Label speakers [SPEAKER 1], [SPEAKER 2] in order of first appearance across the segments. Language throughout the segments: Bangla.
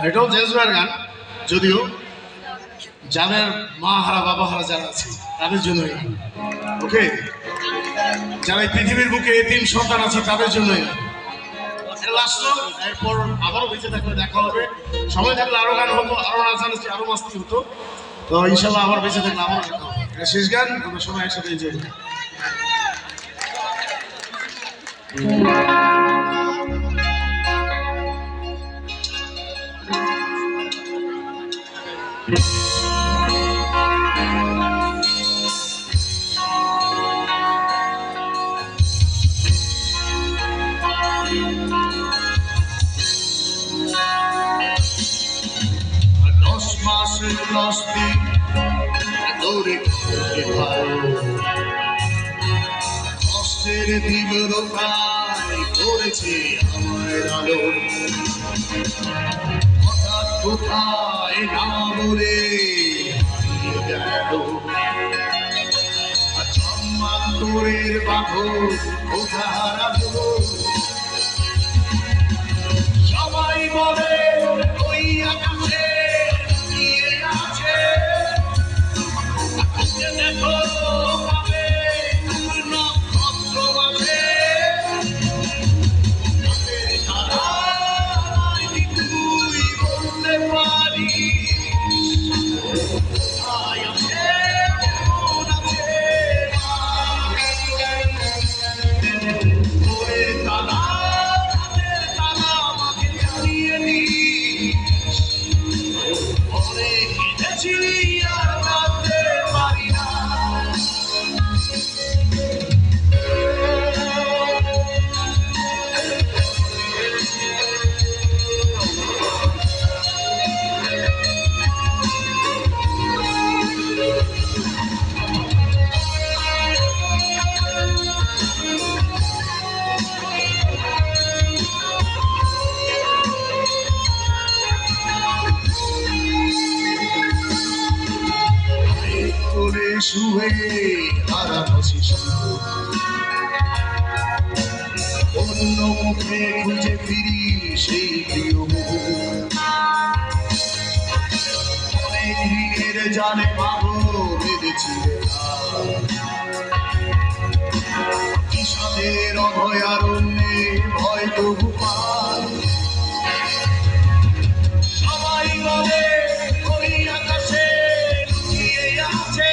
[SPEAKER 1] এটাও জেজুয়ার গান, যদিও যাদের মা হারা বাবা হারা যারা আছে তাদের জন্য এই গান। ওকে, যারা এই পৃথিবীর বুকে এতিম সন্তান আছে তাদের জন্য এই গান। লাস্ট, এরপর আবারও বেঁচে থাকলে দেখা হবে, সময় থাকলে আরো গান হতো, আরো নাচানাচি, আরো মাস্তি হতো। তো ইনশাল্লাহ আবার বেঁচে থাকলে আবার দেখা হবে। এটা শেষ গান, আমরা সবাই একসাথে এনজয় করি। কষ্টের তীব্রতায় করেছে আমার আলো, হঠাৎ কোথায় না বলে জন্মান্তরের বাঁধন কোথায় হারাবো। সবাই বলে ওই আকাশে আছে, দেখো পাবে নক্ষত্র আছে, তুই বলতে পারিস আছে কেমন আছে তালা আমাকে জানিয়ে দিস, পরে কেঁদেছি আর কাঁদতে পারি না। শুয়ে হারানো শিশু অন্য মুখে খুঁজে ফিরি সেই প্রিয় অনেক দিনের জানে বাবু বেঁধেছি বিষাদের অভয়ারণ্যে ভয় তবু পাই। সবাই বলে ওই আকাশে লুকিয়ে আছে,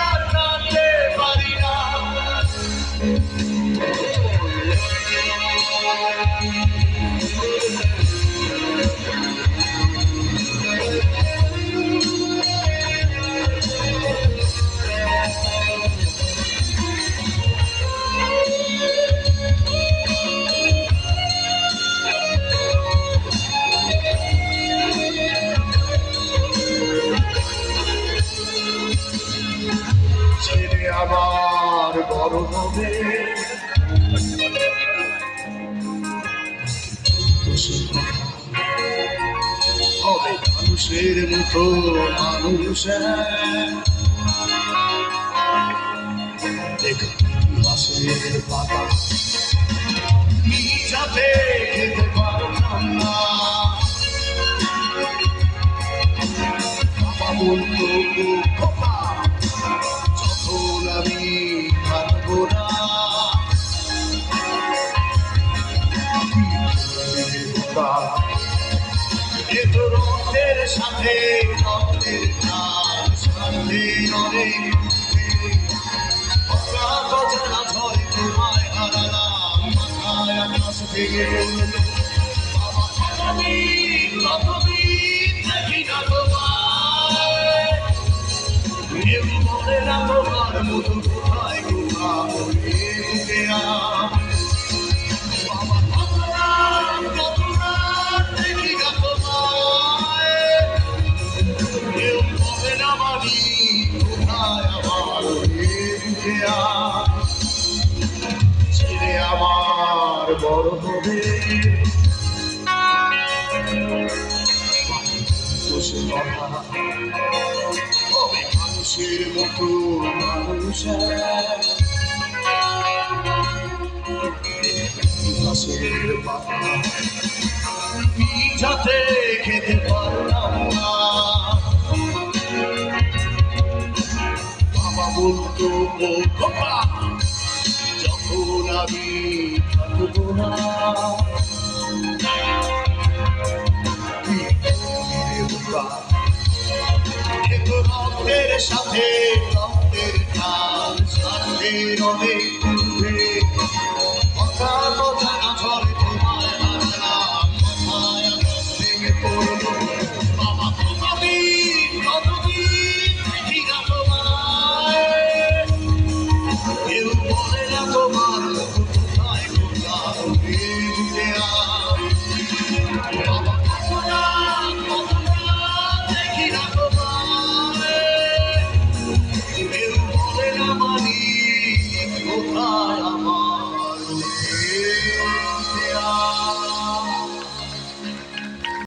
[SPEAKER 1] আর কাঁদতে পারি না। ছেলে আবার বড় হবে, হবে মানুষের মতো মানুষ, ইতিহাসের পাতা যাতে যেতে পারতাম না। বাবা বলতো যখন আমি পারবো না, রক্তের সাথে রক্তের সাথে অনেক অজানা ঝড় তোমায় হারালাম, মাথায় আকাশ ভেঙে বলল বাবা আমি কতদিন দেখি না তোমায়, কেউ বলে না তোমার মতো কোথায় কোথা বলে বুকে বাবা কত রাত দেখি না তোমায়। হবে দোষের কথা হবে মানুষের মতো মানুষের ইতিহাসের পাতা যাতে খেতে পারলাম না বাবা বলতো ও খোকা যখন আমি থাকবো না কিন্তু রক্তের সাথে রক্তের টান স্বার্থের অনেক দূরে কথা কথা না চলে তোমায় হারালাম কথায় আকাশ ভেঙে পড়লো বাবা কতদিন দেখি না তোমায় কেউ